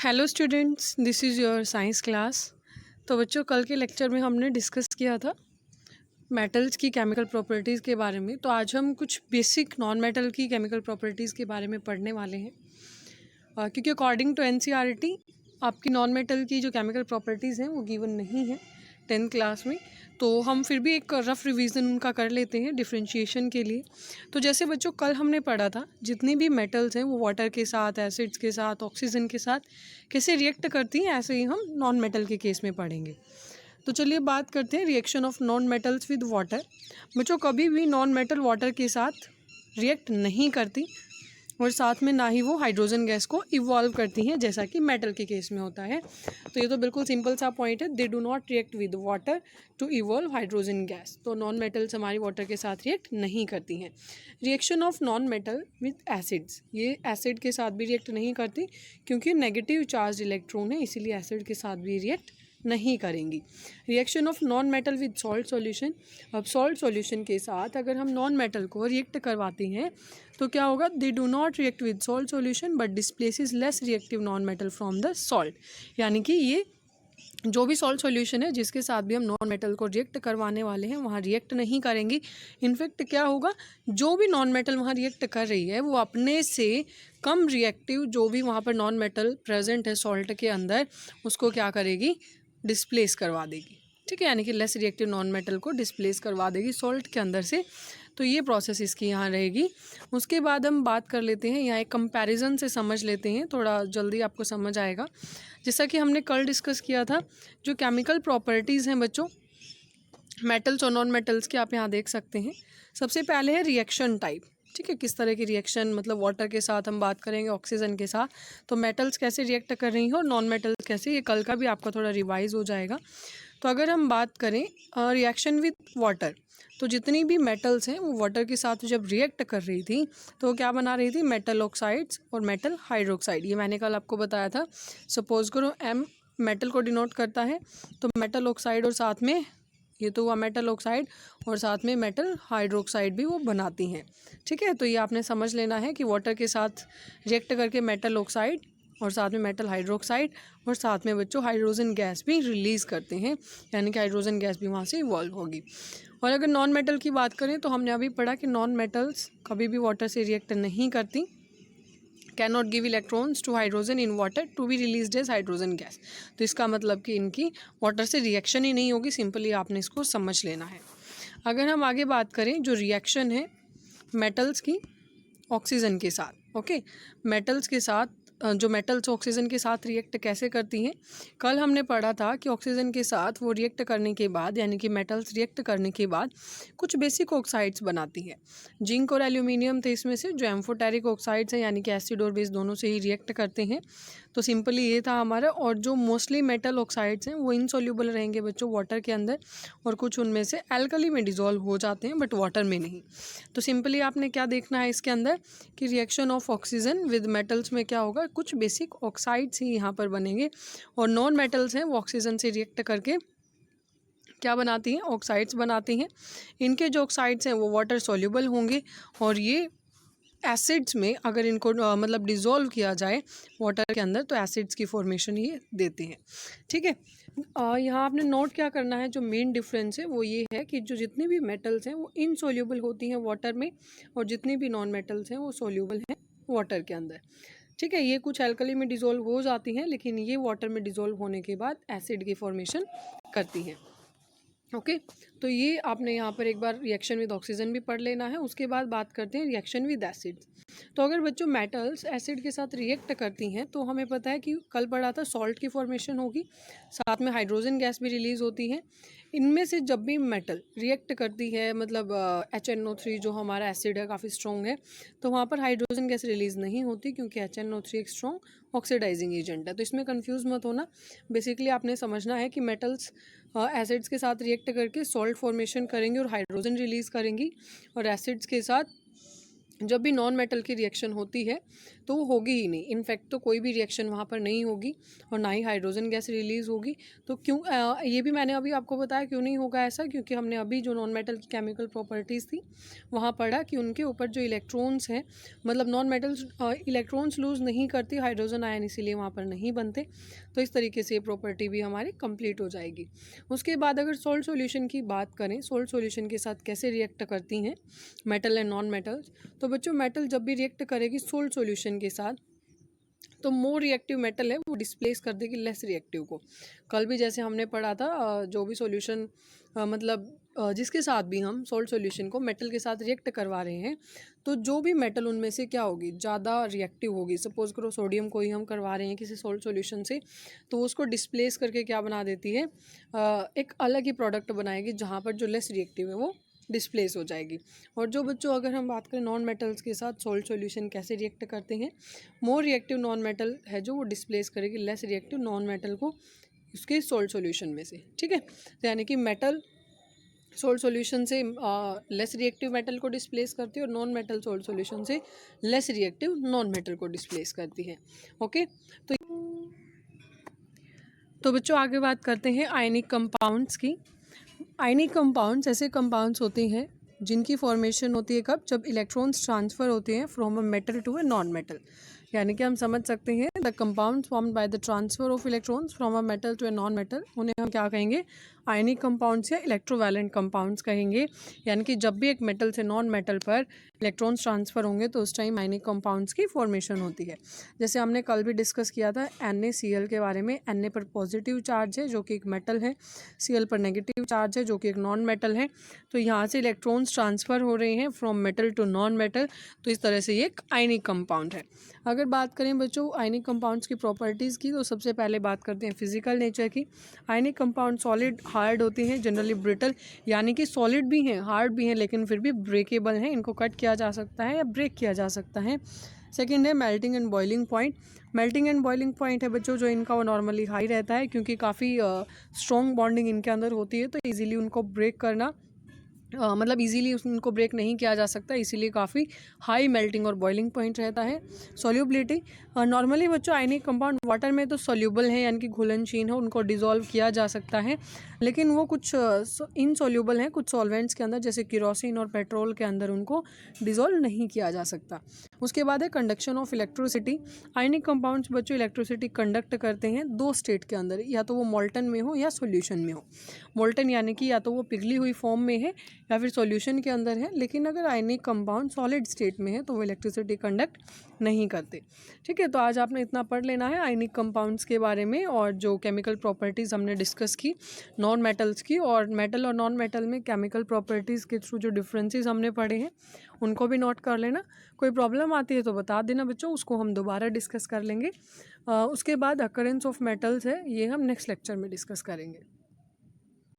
Hello students, this is your science class. तो बच्चों, कल के लेक्चर में हमने डिस्कस किया था मेटल्स की केमिकल प्रॉपर्टीज़ के बारे में। तो आज हम कुछ बेसिक नॉन मेटल की केमिकल प्रॉपर्टीज़ के बारे में पढ़ने वाले हैं, क्योंकि अकॉर्डिंग टू एनसीईआरटी आपकी नॉन मेटल की जो केमिकल प्रॉपर्टीज़ हैं वो गिवन नहीं है 10th क्लास में। तो हम फिर भी एक रफ़ रिवीजन उनका कर लेते हैं डिफरेंशिएशन के लिए। तो जैसे बच्चों कल हमने पढ़ा था, जितनी भी मेटल्स हैं वो वाटर के साथ, एसिड्स के साथ, ऑक्सीजन के साथ कैसे रिएक्ट करती हैं, ऐसे ही हम नॉन मेटल के केस में पढ़ेंगे। तो चलिए बात करते हैं reaction of non metals with water. बच्चों, कभी भी नॉन मेटल वाटर के साथ रिएक्ट नहीं करती और साथ में ना ही वो हाइड्रोजन गैस को इवॉल्व करती हैं, जैसा कि मेटल के केस में होता है। तो ये तो बिल्कुल सिंपल सा पॉइंट है, they do not react with water to evolve hydrogen gas. तो नॉन मेटल्स हमारी वाटर के साथ रिएक्ट नहीं करती हैं। Reaction of non metal with acids, ये एसिड के साथ भी रिएक्ट नहीं करती क्योंकि नेगेटिव चार्ज इलेक्ट्रॉन है, इसीलिए एसिड के साथ भी रिएक्ट नहीं करेंगी। Reaction of non metal with salt solution, अब सॉल्ट सॉल्यूशन के साथ अगर हम नॉन मेटल को रिएक्ट करवाते हैं तो क्या होगा, दे do not react with salt solution but displaces less reactive non metal from the salt. यानी कि ये जो भी सॉल्ट सॉल्यूशन है जिसके साथ भी हम नॉन मेटल को रिएक्ट करवाने वाले हैं वहाँ रिएक्ट नहीं करेंगी। इनफैक्ट क्या होगा, जो भी नॉन मेटल वहाँ रिएक्ट कर रही है वो अपने से कम रिएक्टिव जो भी वहाँ पर नॉन मेटल प्रेजेंट है सॉल्ट के अंदर, उसको क्या करेगी, डिस्प्लेस करवा देगी। ठीक है, यानी कि लेस रिएक्टिव नॉन मेटल को डिस्प्लेस करवा देगी सॉल्ट के अंदर से। तो ये प्रोसेस इसकी यहाँ रहेगी। उसके बाद हम बात कर लेते हैं, यहाँ एक कंपैरिजन से समझ लेते हैं, थोड़ा जल्दी आपको समझ आएगा। जैसा कि हमने कल डिस्कस किया था, जो केमिकल प्रॉपर्टीज़ हैं बच्चों मेटल्स और नॉन मेटल्स के, आप यहाँ देख सकते हैं। सबसे पहले है रिएक्शन टाइप। ठीक है, किस तरह की रिएक्शन, मतलब वाटर के साथ हम बात करेंगे, ऑक्सीजन के साथ, तो मेटल्स कैसे रिएक्ट कर रही हैं और नॉन मेटल्स कैसे, ये कल का भी आपका थोड़ा रिवाइज हो जाएगा। तो अगर हम बात करें रिएक्शन विद वाटर, तो जितनी भी मेटल्स हैं वो वाटर के साथ जब रिएक्ट कर रही थी तो क्या बना रही थी, मेटल ऑक्साइड्स और मेटल हाइड्रोक्साइड। ये मैंने कल आपको बताया था। सपोज करो एम मेटल को डिनोट करता है, तो मेटल ऑक्साइड और साथ में ये तो हुआ मेटल ऑक्साइड और साथ में मेटल हाइड्रोक्साइड भी वो बनाती हैं। ठीक है, तो ये आपने समझ लेना है कि वाटर के साथ रिएक्ट करके मेटल ऑक्साइड और साथ में मेटल हाइड्रोक्साइड और साथ में बच्चों हाइड्रोजन गैस भी रिलीज़ करते हैं, यानी कि हाइड्रोजन गैस भी वहाँ से इवॉल्व होगी। और अगर नॉन मेटल की बात करें तो हमने अभी पढ़ा कि नॉन मेटल्स कभी भी वाटर से रिएक्ट नहीं करती, can not give electrons to hydrogen in water to be released as hydrogen gas. तो इसका मतलब कि इनकी वाटर से रिएक्शन ही नहीं होगी, सिंपली आपने इसको समझ लेना है। अगर हम आगे बात करें, जो रिएक्शन है मेटल्स की ऑक्सीजन के साथ, ओके, मेटल्स के साथ जो मेटल्स ऑक्सीजन के साथ रिएक्ट कैसे करती हैं, कल हमने पढ़ा था कि ऑक्सीजन के साथ वो रिएक्ट करने के बाद, यानी कि मेटल्स रिएक्ट करने के बाद कुछ बेसिक ऑक्साइड्स बनाती है। जिंक और एल्यूमिनियम थे इसमें से, जो एम्फोटेरिक ऑक्साइड्स हैं, यानी कि एसिड और बेस दोनों से ही रिएक्ट करते हैं। तो सिंपली ये था हमारा। और जो मोस्टली मेटल ऑक्साइड्स हैं वो इनसॉल्यूबल रहेंगे बच्चों वाटर के अंदर, और कुछ उनमें से एल्कली में डिजॉल्व हो जाते हैं बट वाटर में नहीं। तो सिंपली आपने क्या देखना है इसके अंदर कि reaction of oxygen with metals में क्या होगा, कुछ बेसिक ऑक्साइड्स ही यहाँ पर बनेंगे, और नॉन मेटल्स हैं वो ऑक्सीजन से रिएक्ट करके क्या बनाती हैं, ऑक्साइड्स बनाती हैं। इनके जो ऑक्साइड्स हैं वो वाटर सॉल्यूबल होंगे, और ये एसिड्स में अगर इनको मतलब डिज़ोल्व किया जाए वाटर के अंदर तो एसिड्स की फॉर्मेशन ये देते हैं। ठीक है, यहाँ आपने नोट क्या करना है, जो मेन डिफरेंस है वो ये है कि जो जितनी भी मेटल्स हैं वो इनसोल्यूबल होती हैं वाटर में, और जितनी भी नॉन मेटल्स हैं वो सोल्यूबल हैं वाटर के अंदर। ठीक है, ये कुछ एल्कली में डिज़ोल्व हो जाती हैं, लेकिन ये वाटर में डिज़ोल्व होने के बाद एसिड की फॉर्मेशन करती हैं। ओके, तो ये आपने यहाँ पर एक बार रिएक्शन विद ऑक्सीजन भी पढ़ लेना है। उसके बाद बात करते हैं रिएक्शन विद एसिड। तो अगर बच्चों मेटल्स एसिड के साथ रिएक्ट करती हैं तो हमें पता है कि कल पढ़ा था सॉल्ट की फॉर्मेशन होगी, साथ में हाइड्रोजन गैस भी रिलीज़ होती है। इनमें से जब भी मेटल रिएक्ट करती है, मतलब HNO3 जो हमारा एसिड है काफ़ी स्ट्रॉन्ग है, तो वहाँ पर हाइड्रोजन गैस रिलीज़ नहीं होती क्योंकि HNO3 एक स्ट्रॉन्ग ऑक्सीडाइजिंग एजेंट है। तो इसमें कंफ्यूज मत होना, बेसिकली आपने समझना है कि मेटल्स एसिड्स के साथ रिएक्ट करके सॉल्ट फॉर्मेशन करेंगी और हाइड्रोजन रिलीज़ करेंगी, और एसिड्स के साथ जब भी नॉन मेटल की रिएक्शन होती है तो वो होगी ही नहीं, इनफैक्ट तो कोई भी रिएक्शन वहाँ पर नहीं होगी और ना ही हाइड्रोजन गैस रिलीज़ होगी। तो क्यों ये भी मैंने अभी आपको बताया क्यों नहीं होगा ऐसा, क्योंकि हमने अभी जो नॉन मेटल की केमिकल प्रॉपर्टीज़ थी वहाँ पढ़ा कि उनके ऊपर जो इलेक्ट्रॉन्स हैं, मतलब नॉन मेटल्स इलेक्ट्रॉन्स लूज़ नहीं करती हाइड्रोजन आयन, इसीलिए वहाँ पर नहीं बनते। तो इस तरीके से ये प्रॉपर्टी भी हमारी कंप्लीट हो जाएगी। उसके बाद अगर सोल्ट सॉल्यूशन की बात करें, सोल्ट सॉल्यूशन के साथ कैसे रिएक्ट करती हैं मेटल एंड नॉन मेटल्स, तो बच्चों मेटल जब भी रिएक्ट करेगी सोल्ट सॉल्यूशन के साथ तो मोर रिएक्टिव मेटल है वो डिस्प्लेस कर देगी लेस रिएक्टिव को। कल भी जैसे हमने पढ़ा था जो भी सॉल्यूशन मतलब जिसके साथ भी हम सोल्ट सॉल्यूशन को मेटल के साथ रिएक्ट करवा रहे हैं तो जो भी मेटल उनमें से क्या होगी, ज़्यादा रिएक्टिव होगी। सपोज करो सोडियम को ही हम करवा रहे हैं किसी सोल्ट सॉल्यूशन से, तो उसको डिस्प्लेस करके क्या बना देती है, एक अलग ही प्रोडक्ट बनाएगी जहाँ पर जो लेस रिएक्टिव है वो डिस्प्लेस हो जाएगी। और जो बच्चों अगर हम बात करें नॉन मेटल्स के साथ सोल्ट सॉल्यूशन कैसे रिएक्ट करते हैं, मोर रिएक्टिव नॉन मेटल है जो वो डिस्प्लेस करेगी लेस रिएक्टिव नॉन मेटल को उसके सोल्ट सॉल्यूशन में से। ठीक है, तो यानी कि मेटल सोल्ट सॉल्यूशन से लेस रिएक्टिव मेटल को डिस्प्लेस करती है और नॉन मेटल सोल्ट सॉल्यूशन से लेस रिएक्टिव नॉन मेटल को डिस्प्लेस करती है। ओके, तो बच्चों आगे बात करते हैं आयनिक कंपाउंड्स की। आयनिक कंपाउंड्स ऐसे कंपाउंड्स होते हैं जिनकी फॉर्मेशन होती है कब, जब इलेक्ट्रॉन्स ट्रांसफ़र होते हैं from a metal to a non metal. यानी कि हम समझ सकते हैं the compounds formed by the transfer of electrons from a metal to a non metal, उन्हें हम क्या कहेंगे, आयनिक कंपाउंड्स या इलेक्ट्रोवैलेंट कंपाउंड्स कहेंगे। यानी कि जब भी एक मेटल से नॉन मेटल पर इलेक्ट्रॉन्स ट्रांसफ़र होंगे तो उस टाइम आयनिक कंपाउंड्स की फॉर्मेशन होती है। जैसे हमने कल भी डिस्कस किया था NaCl के बारे में। Na पर पॉजिटिव चार्ज है जो कि एक मेटल है, Cl पर नेगेटिव चार्ज है जो कि एक नॉन मेटल है। तो यहाँ से इलेक्ट्रॉन्स ट्रांसफ़र हो रहे हैं from metal to non metal, तो इस तरह से ये एक आयनिक कंपाउंड है। अगर बात करें बच्चों आयनिक कंपाउंड्स की प्रॉपर्टीज़ की, तो सबसे पहले बात करते हैं फिजिकल नेचर की। आयनिक कंपाउंड सॉलिड हार्ड होते हैं, जनरली ब्रिटल, यानी कि सॉलिड भी हैं हार्ड भी हैं लेकिन फिर भी ब्रेकेबल हैं, इनको कट किया जा सकता है या ब्रेक किया जा सकता है। सेकेंड है melting and boiling point. Melting and boiling point है बच्चों जो इनका वो नॉर्मली हाई रहता है क्योंकि काफ़ी स्ट्रॉन्ग बॉन्डिंग इनके अंदर होती है, तो ईजिली उनको ब्रेक करना मतलब इजीली उनको ब्रेक नहीं किया जा सकता, इसीलिए काफ़ी हाई मेल्टिंग और बॉइलिंग पॉइंट रहता है। सॉल्युबिलिटी, नॉर्मली बच्चों आयनिक कंपाउंड वाटर में तो सॉल्यूबल है यानी कि घुलनशील है, उनको डिज़ोल्व किया जा सकता है, लेकिन वो कुछ इनसॉल्यूबल हैं कुछ सॉल्वेंट्स के अंदर, जैसे केरोसिन और पेट्रोल के अंदर उनको डिज़ोल्व नहीं किया जा सकता। उसके बाद है conduction of electricity. Ionic compounds बच्चों इलेक्ट्रिसिटी कंडक्ट करते हैं दो स्टेट के अंदर, या तो वो मोल्टन में हो या सॉल्यूशन में हो। मोल्टन यानी कि या तो वो पिघली हुई फॉर्म में है या फिर सॉल्यूशन के अंदर है, लेकिन अगर आयनिक कंपाउंड सॉलिड स्टेट में है तो वो इलेक्ट्रिसिटी कंडक्ट नहीं करते। ठीक है, तो आज आपने इतना पढ़ लेना है आयनिक कंपाउंड्स के बारे में और जो केमिकल प्रॉपर्टीज़ हमने डिस्कस की नॉन मेटल्स की, और मेटल और नॉन मेटल में केमिकल प्रॉपर्टीज़ के थ्रू जो डिफरेंसेस हमने पढ़े हैं उनको भी नोट कर लेना। कोई प्रॉब्लम आती है तो बता देना बच्चों, उसको हम दोबारा डिस्कस कर लेंगे। उसके बाद अकरेंस ऑफ मेटल्स है, ये हम नेक्स्ट लेक्चर में डिस्कस करेंगे।